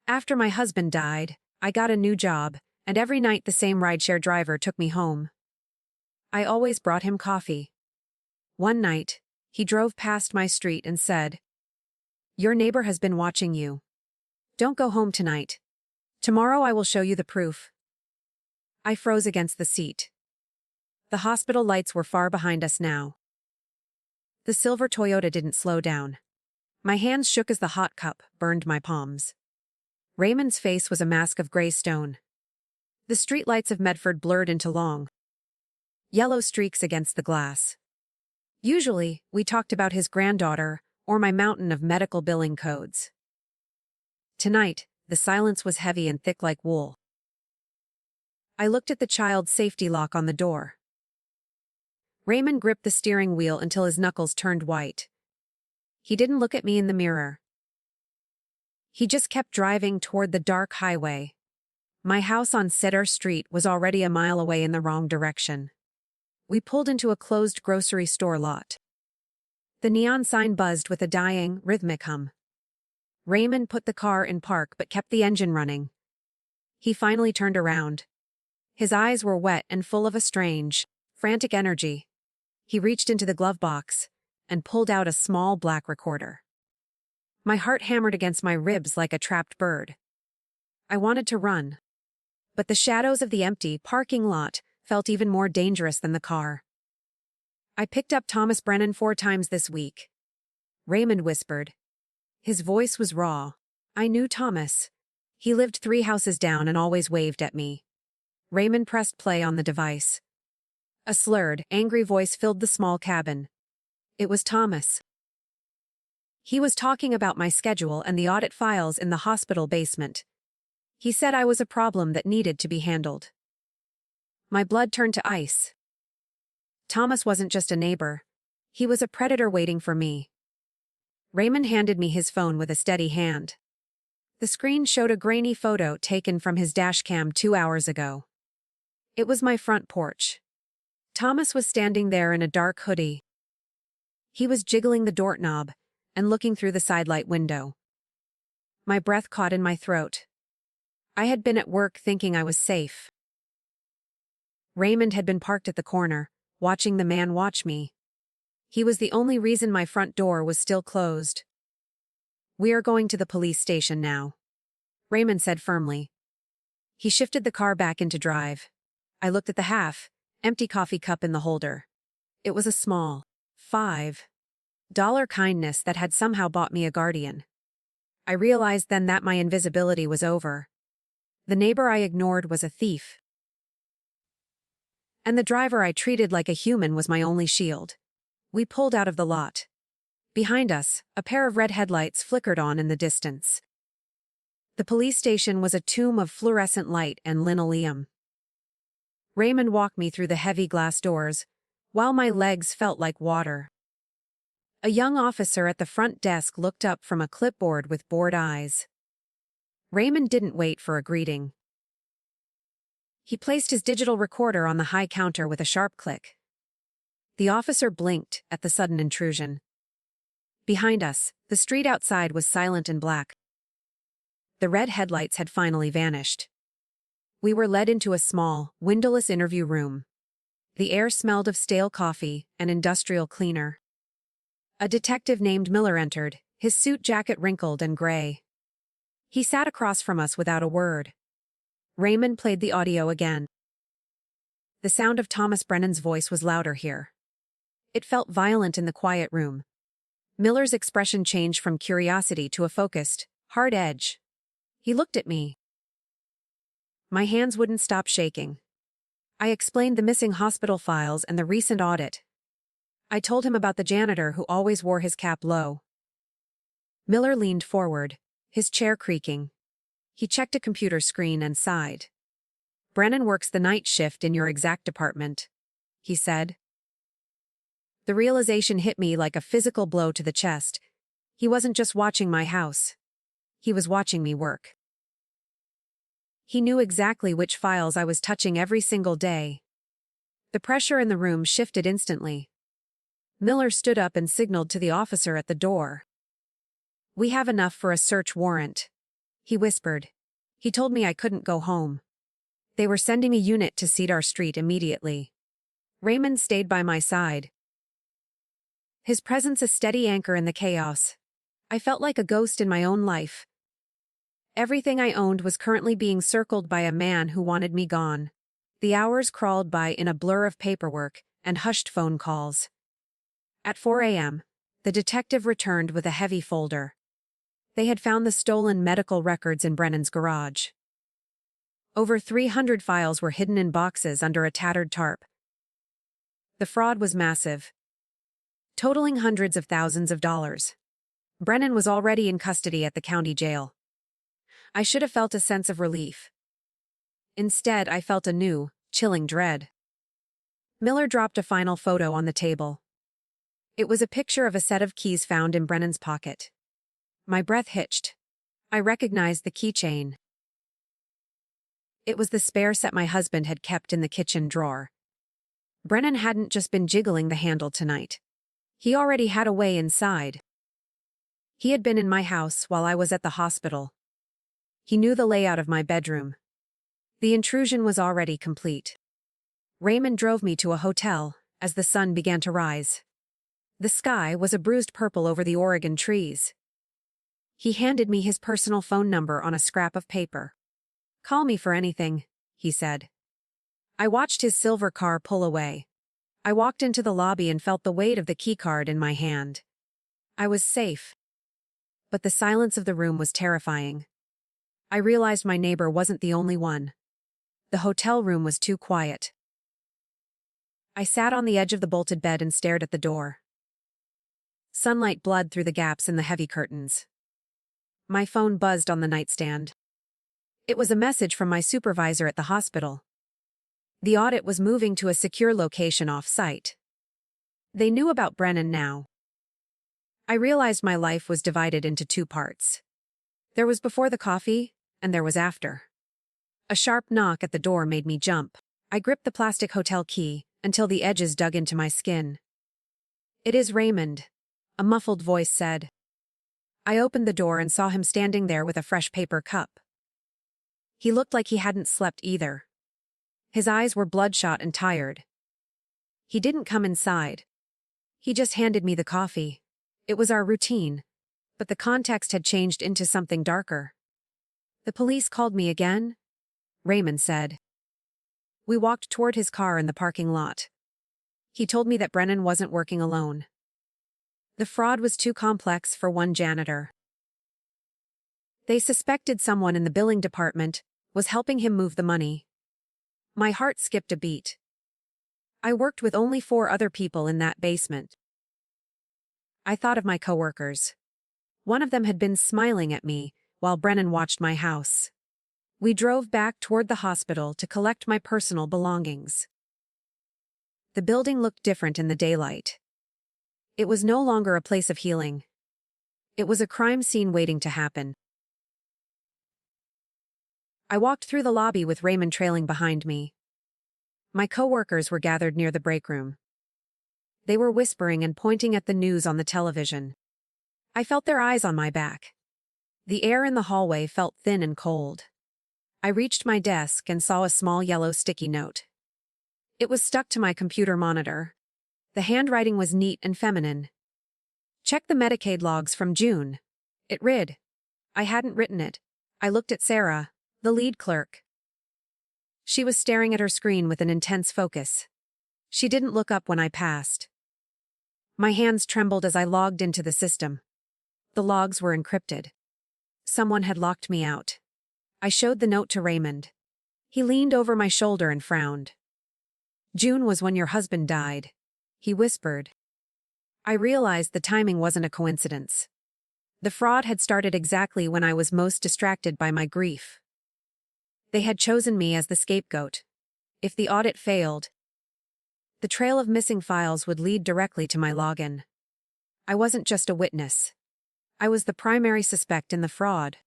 After my husband died, I got a new job, and every night the same rideshare driver took me home. I always brought him coffee. One night, he drove past my street and said, "Your neighbor has been watching you. Don't go home tonight. Tomorrow I will show you the proof." I froze against the seat. The hospital lights were far behind us now. The silver Toyota didn't slow down. My hands shook as the hot cup burned my palms. Raymond's face was a mask of gray stone. The streetlights of Medford blurred into long, yellow streaks against the glass. Usually, we talked about his granddaughter or my mountain of medical billing codes. Tonight, the silence was heavy and thick like wool. I looked at the child's safety lock on the door. Raymond gripped the steering wheel until his knuckles turned white. He didn't look at me in the mirror. He just kept driving toward the dark highway. My house on Cedar Street was already a mile away in the wrong direction. We pulled into a closed grocery store lot. The neon sign buzzed with a dying, rhythmic hum. Raymond put the car in park but kept the engine running. He finally turned around. His eyes were wet and full of a strange, frantic energy. He reached into the glove box and pulled out a small black recorder. My heart hammered against my ribs like a trapped bird. I wanted to run, but the shadows of the empty parking lot felt even more dangerous than the car. "I picked up Thomas Brennan 4 times this week," Raymond whispered. His voice was raw. I knew Thomas. He lived 3 houses down and always waved at me. Raymond pressed play on the device. A slurred, angry voice filled the small cabin. It was Thomas. He was talking about my schedule and the audit files in the hospital basement. He said I was a problem that needed to be handled. My blood turned to ice. Thomas wasn't just a neighbor. He was a predator waiting for me. Raymond handed me his phone with a steady hand. The screen showed a grainy photo taken from his dashcam 2 hours ago. It was my front porch. Thomas was standing there in a dark hoodie. He was jiggling the doorknob and looking through the sidelight window. My breath caught in my throat. I had been at work thinking I was safe. Raymond had been parked at the corner, watching the man watch me. He was the only reason my front door was still closed. "We are going to the police station now," Raymond said firmly. He shifted the car back into drive. I looked at the half-empty coffee cup in the holder. It was a small, $5 kindness that had somehow bought me a guardian. I realized then that my invisibility was over. The neighbor I ignored was a thief. And the driver I treated like a human was my only shield. We pulled out of the lot. Behind us, a pair of red headlights flickered on in the distance. The police station was a tomb of fluorescent light and linoleum. Raymond walked me through the heavy glass doors, while my legs felt like water. A young officer at the front desk looked up from a clipboard with bored eyes. Raymond didn't wait for a greeting. He placed his digital recorder on the high counter with a sharp click. The officer blinked at the sudden intrusion. Behind us, the street outside was silent and black. The red headlights had finally vanished. We were led into a small, windowless interview room. The air smelled of stale coffee and industrial cleaner. A detective named Miller entered, his suit jacket wrinkled and gray. He sat across from us without a word. Raymond played the audio again. The sound of Thomas Brennan's voice was louder here. It felt violent in the quiet room. Miller's expression changed from curiosity to a focused, hard edge. He looked at me. My hands wouldn't stop shaking. I explained the missing hospital files and the recent audit. I told him about the janitor who always wore his cap low. Miller leaned forward, his chair creaking. He checked a computer screen and sighed. "Brennan works the night shift in your exact department," he said. The realization hit me like a physical blow to the chest. He wasn't just watching my house. He was watching me work. He knew exactly which files I was touching every single day. The pressure in the room shifted instantly. Miller stood up and signaled to the officer at the door. "We have enough for a search warrant," He whispered. He told me I couldn't go home. They were sending a unit to Cedar Street immediately. Raymond stayed by my side. His presence a steady anchor in the chaos. I felt like a ghost in my own life. Everything I owned was currently being circled by a man who wanted me gone. The hours crawled by in a blur of paperwork and hushed phone calls. At 4 a.m., the detective returned with a heavy folder. They had found the stolen medical records in Brennan's garage. Over 300 files were hidden in boxes under a tattered tarp. The fraud was massive, totaling hundreds of thousands of dollars. Brennan was already in custody at the county jail. I should have felt a sense of relief. Instead, I felt a new, chilling dread. Miller dropped a final photo on the table. It was a picture of a set of keys found in Brennan's pocket. My breath hitched. I recognized the keychain. It was the spare set my husband had kept in the kitchen drawer. Brennan hadn't just been jiggling the handle tonight. He already had a way inside. He had been in my house while I was at the hospital. He knew the layout of my bedroom. The intrusion was already complete. Raymond drove me to a hotel as the sun began to rise. The sky was a bruised purple over the Oregon trees. He handed me his personal phone number on a scrap of paper. "Call me for anything," he said. I watched his silver car pull away. I walked into the lobby and felt the weight of the keycard in my hand. I was safe. But the silence of the room was terrifying. I realized my neighbor wasn't the only one. The hotel room was too quiet. I sat on the edge of the bolted bed and stared at the door. Sunlight bled through the gaps in the heavy curtains. My phone buzzed on the nightstand. It was a message from my supervisor at the hospital. The audit was moving to a secure location off-site. They knew about Brennan now. I realized my life was divided into two parts. There was before the coffee, and there was after. A sharp knock at the door made me jump. I gripped the plastic hotel key until the edges dug into my skin. "It is Raymond," a muffled voice said. I opened the door and saw him standing there with a fresh paper cup. He looked like he hadn't slept either. His eyes were bloodshot and tired. He didn't come inside. He just handed me the coffee. It was our routine, but the context had changed into something darker. "The police called me again?" Raymond said. We walked toward his car in the parking lot. He told me that Brennan wasn't working alone. The fraud was too complex for one janitor. They suspected someone in the billing department was helping him move the money. My heart skipped a beat. I worked with only 4 other people in that basement. I thought of my coworkers. One of them had been smiling at me while Brennan watched my house. We drove back toward the hospital to collect my personal belongings. The building looked different in the daylight. It was no longer a place of healing. It was a crime scene waiting to happen. I walked through the lobby with Raymond trailing behind me. My coworkers were gathered near the break room. They were whispering and pointing at the news on the television. I felt their eyes on my back. The air in the hallway felt thin and cold. I reached my desk and saw a small yellow sticky note. It was stuck to my computer monitor. The handwriting was neat and feminine. "Check the Medicaid logs from June," it read. I hadn't written it. I looked at Sarah, the lead clerk. She was staring at her screen with an intense focus. She didn't look up when I passed. My hands trembled as I logged into the system. The logs were encrypted. Someone had locked me out. I showed the note to Raymond. He leaned over my shoulder and frowned. "June was when your husband died," he whispered. I realized the timing wasn't a coincidence. The fraud had started exactly when I was most distracted by my grief. They had chosen me as the scapegoat. If the audit failed, the trail of missing files would lead directly to my login. I wasn't just a witness. I was the primary suspect in the fraud.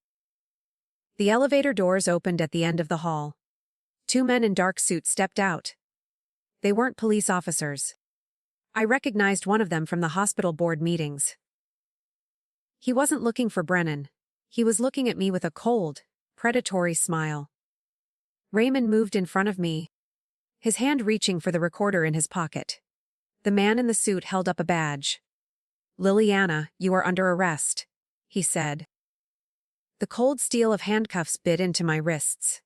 The elevator doors opened at the end of the hall. 2 men in dark suits stepped out. They weren't police officers. I recognized one of them from the hospital board meetings. He wasn't looking for Brennan. He was looking at me with a cold, predatory smile. Raymond moved in front of me, his hand reaching for the recorder in his pocket. The man in the suit held up a badge. "Liliana, you are under arrest," he said. The cold steel of handcuffs bit into my wrists.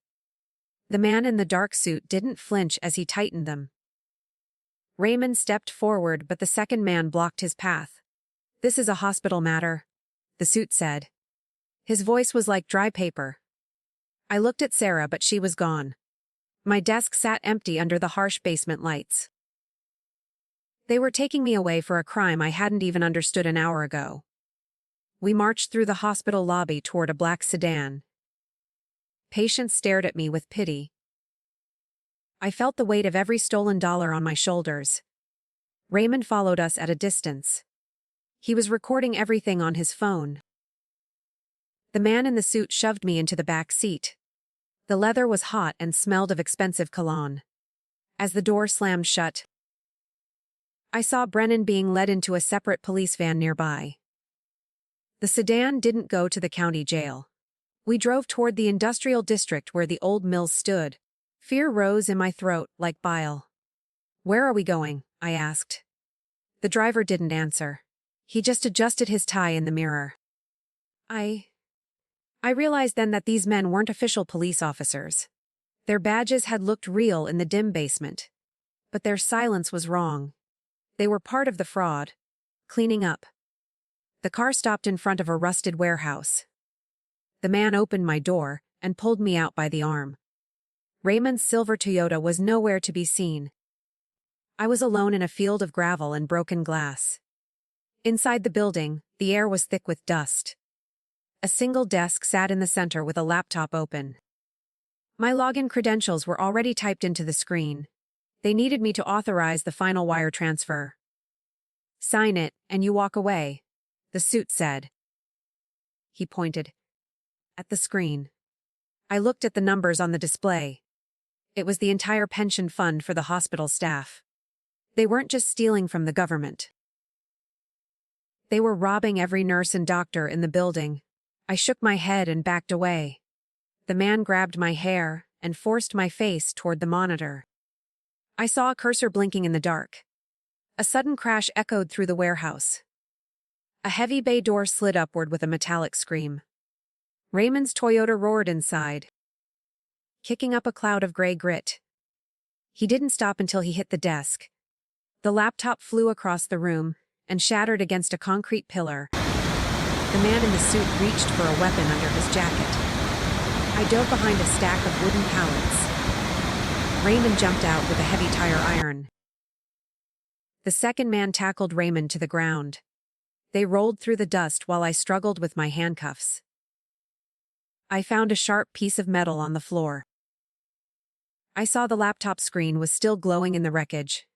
The man in the dark suit didn't flinch as he tightened them. Raymond stepped forward, but the second man blocked his path. "This is a hospital matter," the suit said. His voice was like dry paper. I looked at Sarah, but she was gone. My desk sat empty under the harsh basement lights. They were taking me away for a crime I hadn't even understood an hour ago. We marched through the hospital lobby toward a black sedan. Patients stared at me with pity. I felt the weight of every stolen dollar on my shoulders. Raymond followed us at a distance. He was recording everything on his phone. The man in the suit shoved me into the back seat. The leather was hot and smelled of expensive cologne. As the door slammed shut, I saw Brennan being led into a separate police van nearby. The sedan didn't go to the county jail. We drove toward the industrial district where the old mills stood. Fear rose in my throat like bile. "Where are we going?" I asked. The driver didn't answer. He just adjusted his tie in the mirror. I realized then that these men weren't official police officers. Their badges had looked real in the dim basement. But their silence was wrong. They were part of the fraud. Cleaning up. The car stopped in front of a rusted warehouse. The man opened my door and pulled me out by the arm. Raymond's silver Toyota was nowhere to be seen. I was alone in a field of gravel and broken glass. Inside the building, the air was thick with dust. A single desk sat in the center with a laptop open. My login credentials were already typed into the screen. They needed me to authorize the final wire transfer. "Sign it, and you walk away," the suit said. He pointed at the screen. I looked at the numbers on the display. It was the entire pension fund for the hospital staff. They weren't just stealing from the government. They were robbing every nurse and doctor in the building. I shook my head and backed away. The man grabbed my hair and forced my face toward the monitor. I saw a cursor blinking in the dark. A sudden crash echoed through the warehouse. A heavy bay door slid upward with a metallic scream. Raymond's Toyota roared inside, kicking up a cloud of gray grit. He didn't stop until he hit the desk. The laptop flew across the room and shattered against a concrete pillar. The man in the suit reached for a weapon under his jacket. I dove behind a stack of wooden pallets. Raymond jumped out with a heavy tire iron. The second man tackled Raymond to the ground. They rolled through the dust while I struggled with my handcuffs. I found a sharp piece of metal on the floor. I saw the laptop screen was still glowing in the wreckage.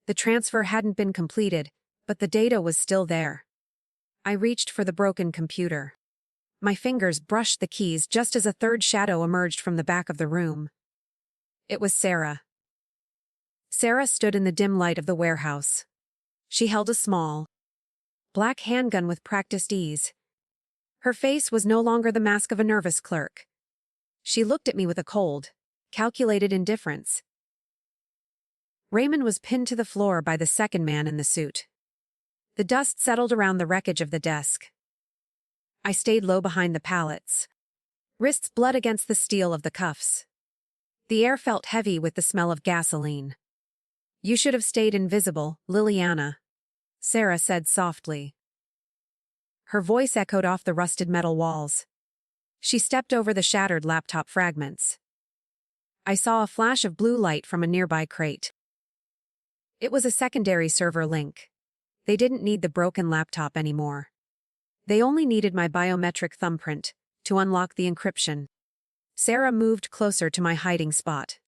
The transfer hadn't been completed, but the data was still there. I reached for the broken computer. My fingers brushed the keys just as a third shadow emerged from the back of the room. It was Sarah. Sarah stood in the dim light of the warehouse. She held a small, black handgun with practiced ease. Her face was no longer the mask of a nervous clerk. She looked at me with a cold, calculated indifference. Raymond was pinned to the floor by the second man in the suit. The dust settled around the wreckage of the desk. I stayed low behind the pallets, wrists blood against the steel of the cuffs. The air felt heavy with the smell of gasoline. "You should have stayed invisible, Liliana," Sarah said softly. Her voice echoed off the rusted metal walls. She stepped over the shattered laptop fragments. I saw a flash of blue light from a nearby crate. It was a secondary server link. They didn't need the broken laptop anymore. They only needed my biometric thumbprint to unlock the encryption. Sarah moved closer to my hiding spot.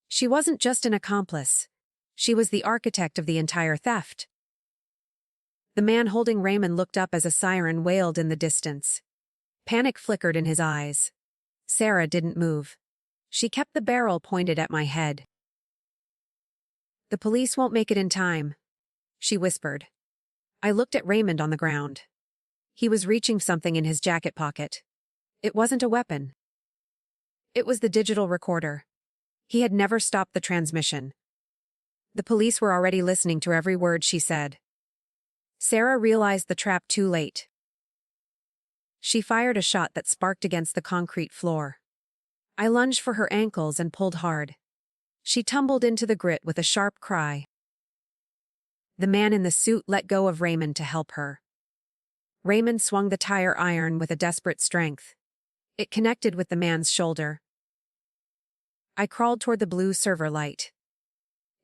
She wasn't just an accomplice. She was the architect of the entire theft. The man holding Raymond looked up as a siren wailed in the distance. Panic flickered in his eyes. Sarah didn't move. She kept the barrel pointed at my head. "The police won't make it in time," she whispered. I looked at Raymond on the ground. He was reaching something in his jacket pocket. It wasn't a weapon. It was the digital recorder. He had never stopped the transmission. The police were already listening to every word she said. Sarah realized the trap too late. She fired a shot that sparked against the concrete floor. I lunged for her ankles and pulled hard. She tumbled into the grit with a sharp cry. The man in the suit let go of Raymond to help her. Raymond swung the tire iron with a desperate strength. It connected with the man's shoulder. I crawled toward the blue server light.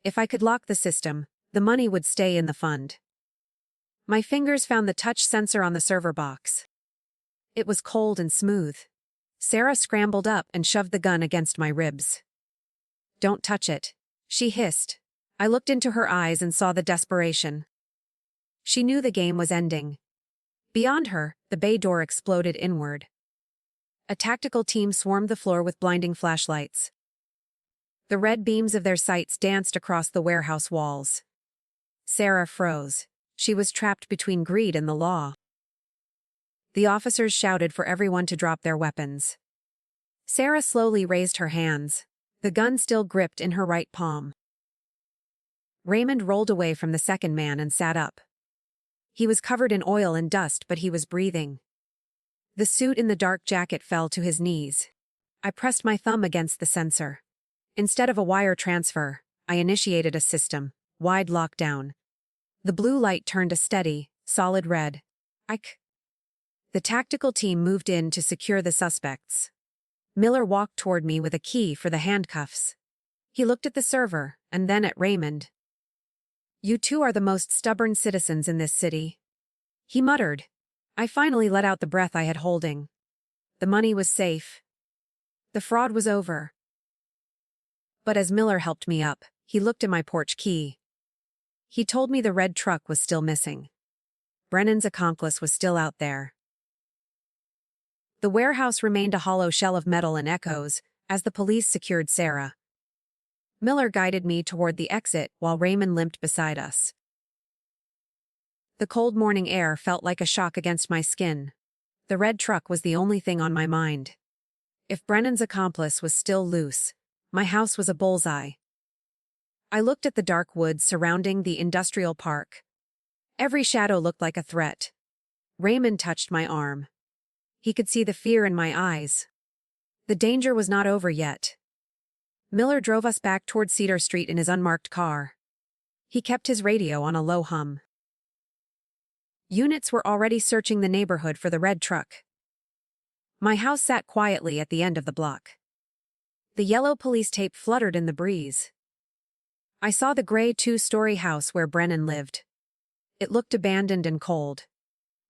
If I could lock the system, the money would stay in the fund. My fingers found the touch sensor on the server box. It was cold and smooth. Sarah scrambled up and shoved the gun against my ribs. "Don't touch it," she hissed. I looked into her eyes and saw the desperation. She knew the game was ending. Beyond her, the bay door exploded inward. A tactical team swarmed the floor with blinding flashlights. The red beams of their sights danced across the warehouse walls. Sarah froze. She was trapped between greed and the law. The officers shouted for everyone to drop their weapons. Sarah slowly raised her hands, the gun still gripped in her right palm. Raymond rolled away from the second man and sat up. He was covered in oil and dust, but he was breathing. The suit in the dark jacket fell to his knees. I pressed my thumb against the sensor. Instead of a wire transfer, I initiated a system, wide lockdown. The blue light turned a steady, solid red. The tactical team moved in to secure the suspects. Miller walked toward me with a key for the handcuffs. He looked at the server, and then at Raymond. "You two are the most stubborn citizens in this city," he muttered. I finally let out the breath I had holding. The money was safe. The fraud was over. But as Miller helped me up, he looked at my porch key. He told me the red truck was still missing. Brennan's accomplice was still out there. The warehouse remained a hollow shell of metal and echoes, as the police secured Sarah. Miller guided me toward the exit while Raymond limped beside us. The cold morning air felt like a shock against my skin. The red truck was the only thing on my mind. If Brennan's accomplice was still loose, my house was a bullseye. I looked at the dark woods surrounding the industrial park. Every shadow looked like a threat. Raymond touched my arm. He could see the fear in my eyes. The danger was not over yet. Miller drove us back toward Cedar Street in his unmarked car. He kept his radio on a low hum. Units were already searching the neighborhood for the red truck. My house sat quietly at the end of the block. The yellow police tape fluttered in the breeze. I saw the gray two-story house where Brennan lived. It looked abandoned and cold.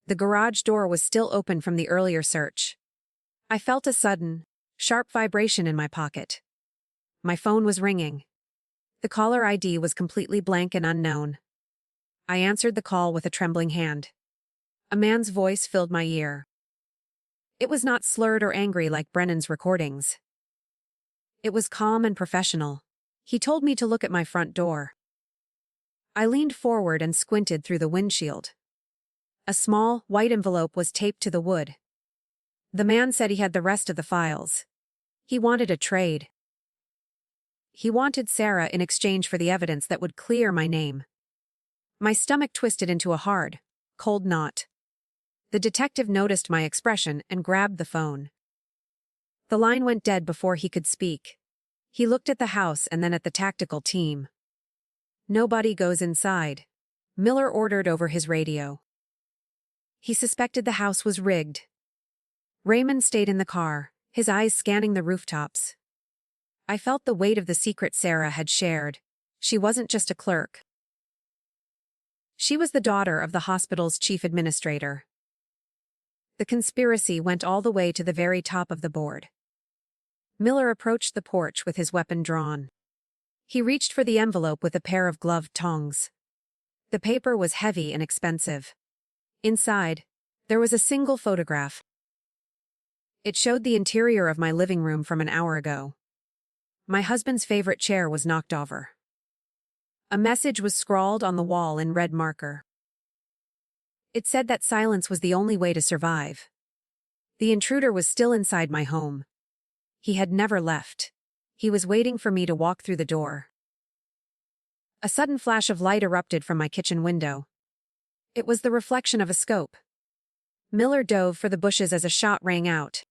The garage door was still open from the earlier search. I felt a sudden, sharp vibration in my pocket. My phone was ringing. The caller ID was completely blank and unknown. I answered the call with a trembling hand. A man's voice filled my ear. It was not slurred or angry like Brennan's recordings. It was calm and professional. He told me to look at my front door. I leaned forward and squinted through the windshield. A small, white envelope was taped to the wood. The man said he had the rest of the files. He wanted a trade. He wanted Sarah in exchange for the evidence that would clear my name. My stomach twisted into a hard, cold knot. The detective noticed my expression and grabbed the phone. The line went dead before he could speak. He looked at the house and then at the tactical team. "Nobody goes inside," Miller ordered over his radio. He suspected the house was rigged. Raymond stayed in the car, his eyes scanning the rooftops. I felt the weight of the secret Sarah had shared. She wasn't just a clerk. She was the daughter of the hospital's chief administrator. The conspiracy went all the way to the very top of the board. Miller approached the porch with his weapon drawn. He reached for the envelope with a pair of gloved tongs. The paper was heavy and expensive. Inside, there was a single photograph. It showed the interior of my living room from an hour ago. My husband's favorite chair was knocked over. A message was scrawled on the wall in red marker. It said that silence was the only way to survive. The intruder was still inside my home. He had never left. He was waiting for me to walk through the door. A sudden flash of light erupted from my kitchen window. It was the reflection of a scope. Miller dove for the bushes as a shot rang out.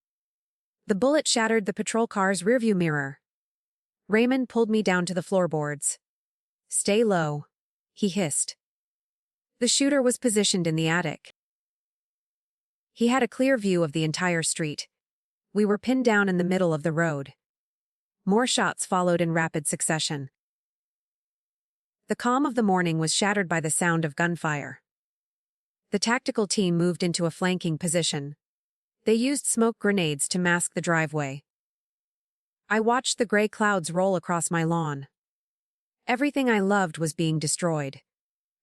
The bullet shattered the patrol car's rearview mirror. Raymond pulled me down to the floorboards. "Stay low," he hissed. The shooter was positioned in the attic. He had a clear view of the entire street. We were pinned down in the middle of the road. More shots followed in rapid succession. The calm of the morning was shattered by the sound of gunfire. The tactical team moved into a flanking position. They used smoke grenades to mask the driveway. I watched the gray clouds roll across my lawn. Everything I loved was being destroyed.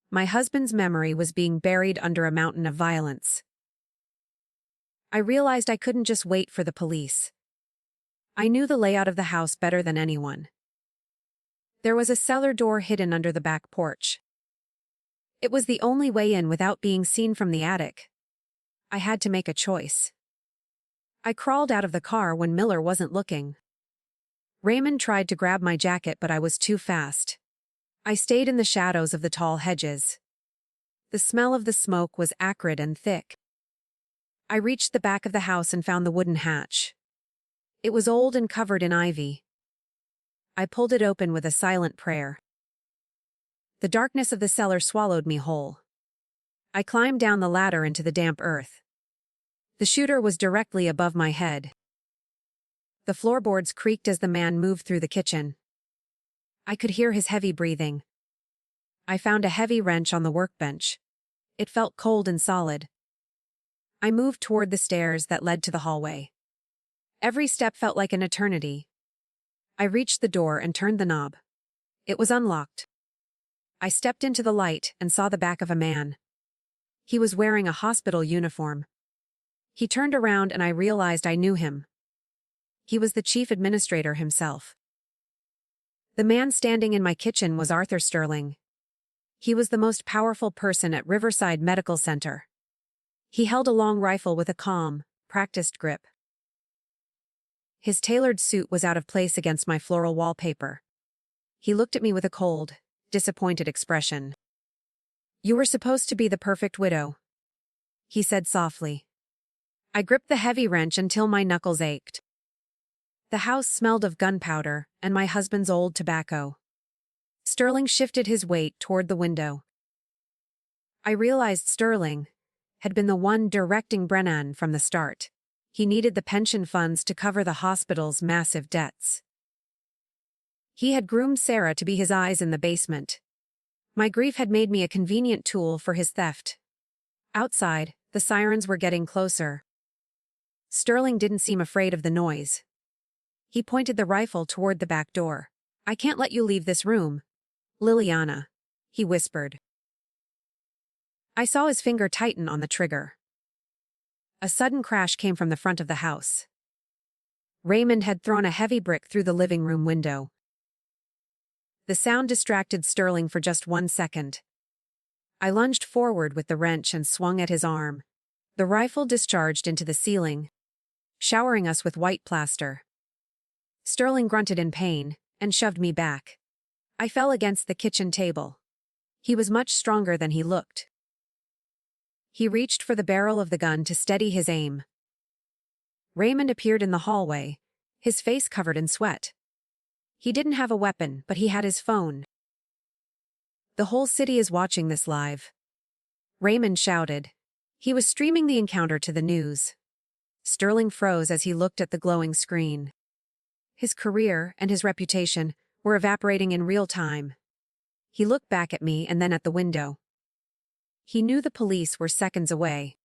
My husband's memory was being buried under a mountain of violence. I realized I couldn't just wait for the police. I knew the layout of the house better than anyone. There was a cellar door hidden under the back porch. It was the only way in without being seen from the attic. I had to make a choice. I crawled out of the car when Miller wasn't looking. Raymond tried to grab my jacket, but I was too fast. I stayed in the shadows of the tall hedges. The smell of the smoke was acrid and thick. I reached the back of the house and found the wooden hatch. It was old and covered in ivy. I pulled it open with a silent prayer. The darkness of the cellar swallowed me whole. I climbed down the ladder into the damp earth. The shooter was directly above my head. The floorboards creaked as the man moved through the kitchen. I could hear his heavy breathing. I found a heavy wrench on the workbench. It felt cold and solid. I moved toward the stairs that led to the hallway. Every step felt like an eternity. I reached the door and turned the knob. It was unlocked. I stepped into the light and saw the back of a man. He was wearing a hospital uniform. He turned around and I realized I knew him. He was the chief administrator himself. The man standing in my kitchen was Arthur Sterling. He was the most powerful person at Riverside Medical Center. He held a long rifle with a calm, practiced grip. His tailored suit was out of place against my floral wallpaper. He looked at me with a cold, disappointed expression. "You were supposed to be the perfect widow," he said softly. I gripped the heavy wrench until my knuckles ached. The house smelled of gunpowder and my husband's old tobacco. Sterling shifted his weight toward the window. I realized Sterling had been the one directing Brennan from the start. He needed the pension funds to cover the hospital's massive debts. He had groomed Sarah to be his eyes in the basement. My grief had made me a convenient tool for his theft. Outside, the sirens were getting closer. Sterling didn't seem afraid of the noise. He pointed the rifle toward the back door. "I can't let you leave this room, Liliana," he whispered. I saw his finger tighten on the trigger. A sudden crash came from the front of the house. Raymond had thrown a heavy brick through the living room window. The sound distracted Sterling for just 1 second. I lunged forward with the wrench and swung at his arm. The rifle discharged into the ceiling, showering us with white plaster. Sterling grunted in pain and shoved me back. I fell against the kitchen table. He was much stronger than he looked. He reached for the barrel of the gun to steady his aim. Raymond appeared in the hallway, his face covered in sweat. He didn't have a weapon, but he had his phone. "The whole city is watching this live," Raymond shouted. He was streaming the encounter to the news. Sterling froze as he looked at the glowing screen. His career and his reputation were evaporating in real time. He looked back at me and then at the window. He knew the police were seconds away.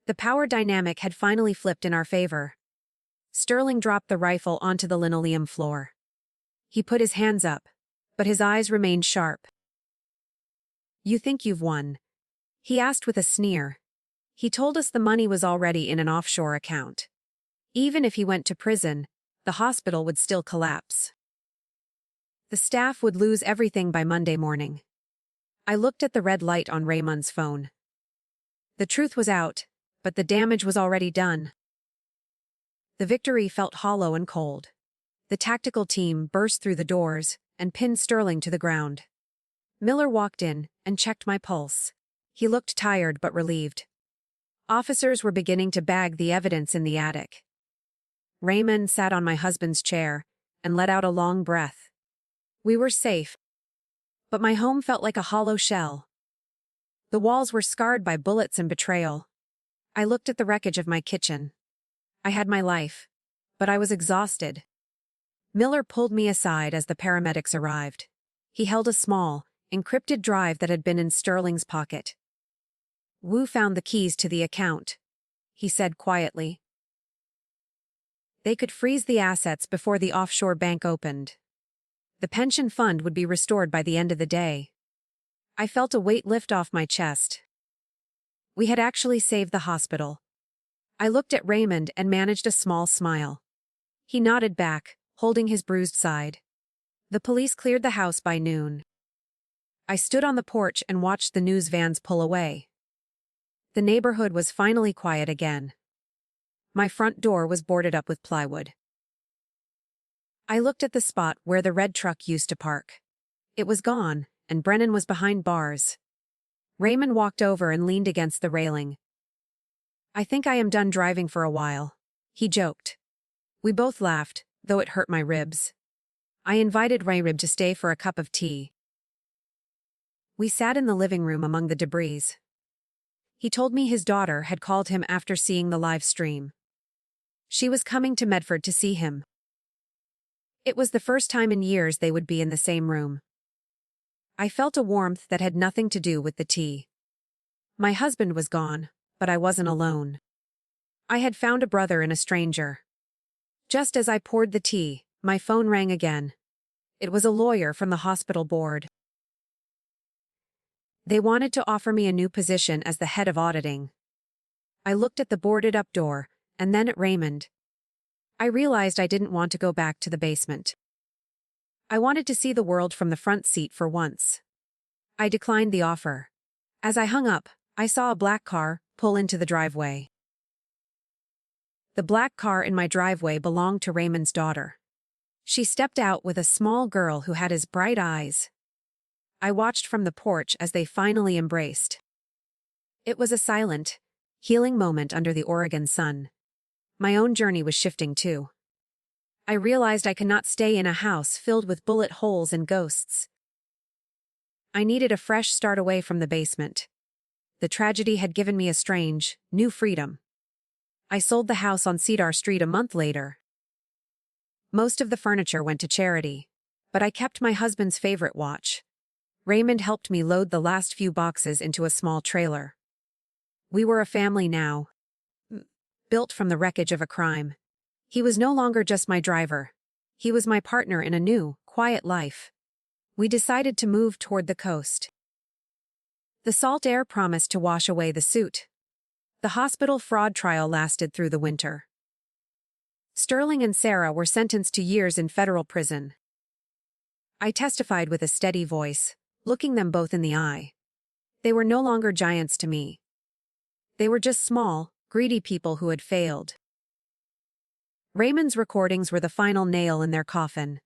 The power dynamic had finally flipped in our favor. Sterling dropped the rifle onto the linoleum floor. He put his hands up, but his eyes remained sharp. "You think you've won?" he asked with a sneer. He told us the money was already in an offshore account. Even if he went to prison, the hospital would still collapse. The staff would lose everything by Monday morning. I looked at the red light on Raymond's phone. The truth was out, but the damage was already done. The victory felt hollow and cold. The tactical team burst through the doors and pinned Sterling to the ground. Miller walked in and checked my pulse. He looked tired but relieved. Officers were beginning to bag the evidence in the attic. Raymond sat on my husband's chair and let out a long breath. We were safe, but my home felt like a hollow shell. The walls were scarred by bullets and betrayal. I looked at the wreckage of my kitchen. I had my life, but I was exhausted. Miller pulled me aside as the paramedics arrived. He held a small, encrypted drive that had been in Sterling's pocket. "Wu found the keys to the account," he said quietly. They could freeze the assets before the offshore bank opened. The pension fund would be restored by the end of the day. I felt a weight lift off my chest. We had actually saved the hospital. I looked at Raymond and managed a small smile. He nodded back, holding his bruised side. The police cleared the house by noon. I stood on the porch and watched the news vans pull away. The neighborhood was finally quiet again. My front door was boarded up with plywood. I looked at the spot where the red truck used to park. It was gone, and Brennan was behind bars. Raymond walked over and leaned against the railing. "I think I am done driving for a while," he joked. We both laughed, though it hurt my ribs. I invited Raymond to stay for a cup of tea. We sat in the living room among the debris. He told me his daughter had called him after seeing the live stream. She was coming to Medford to see him. It was the first time in years they would be in the same room. I felt a warmth that had nothing to do with the tea. My husband was gone, but I wasn't alone. I had found a brother in a stranger. Just as I poured the tea, my phone rang again. It was a lawyer from the hospital board. They wanted to offer me a new position as the head of auditing. I looked at the boarded-up door, and then at Raymond. I realized I didn't want to go back to the basement. I wanted to see the world from the front seat for once. I declined the offer. As I hung up, I saw a black car pull into the driveway. The black car in my driveway belonged to Raymond's daughter. She stepped out with a small girl who had his bright eyes. I watched from the porch as they finally embraced. It was a silent, healing moment under the Oregon sun. My own journey was shifting too. I realized I could not stay in a house filled with bullet holes and ghosts. I needed a fresh start away from the basement. The tragedy had given me a strange, new freedom. I sold the house on Cedar Street a month later. Most of the furniture went to charity, but I kept my husband's favorite watch. Raymond helped me load the last few boxes into a small trailer. We were a family now, built from the wreckage of a crime. He was no longer just my driver. He was my partner in a new, quiet life. We decided to move toward the coast. The salt air promised to wash away the soot. The hospital fraud trial lasted through the winter. Sterling and Sarah were sentenced to years in federal prison. I testified with a steady voice, looking them both in the eye. They were no longer giants to me. They were just small, greedy people who had failed. Raymond's recordings were the final nail in their coffin.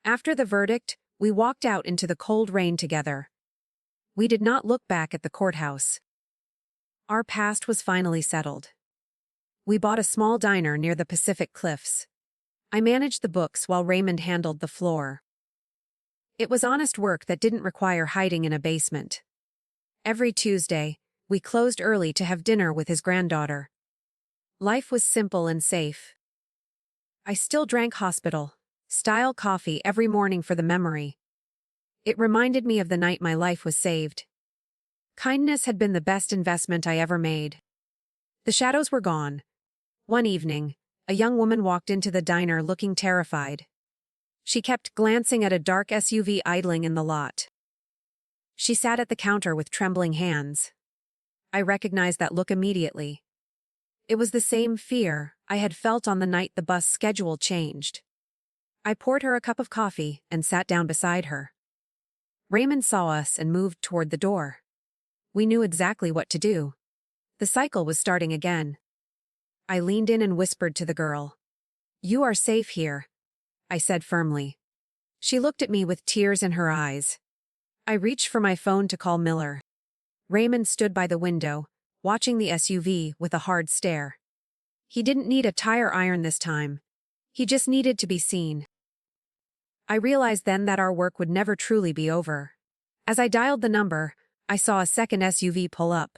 After the verdict, we walked out into the cold rain together. We did not look back at the courthouse. Our past was finally settled. We bought a small diner near the Pacific Cliffs. I managed the books while Raymond handled the floor. It was honest work that didn't require hiding in a basement. Every Tuesday, we closed early to have dinner with his granddaughter. Life was simple and safe. I still drank hospital-style coffee every morning for the memory. It reminded me of the night my life was saved. Kindness had been the best investment I ever made. The shadows were gone. One evening, a young woman walked into the diner looking terrified. She kept glancing at a dark SUV idling in the lot. She sat at the counter with trembling hands. I recognized that look immediately. It was the same fear I had felt on the night the bus schedule changed. I poured her a cup of coffee and sat down beside her. Raymond saw us and moved toward the door. We knew exactly what to do. The cycle was starting again. I leaned in and whispered to the girl. "You are safe here," I said firmly. She looked at me with tears in her eyes. I reached for my phone to call Miller. Raymond stood by the window, watching the SUV with a hard stare. He didn't need a tire iron this time. He just needed to be seen. I realized then that our work would never truly be over. As I dialed the number, I saw a second SUV pull up.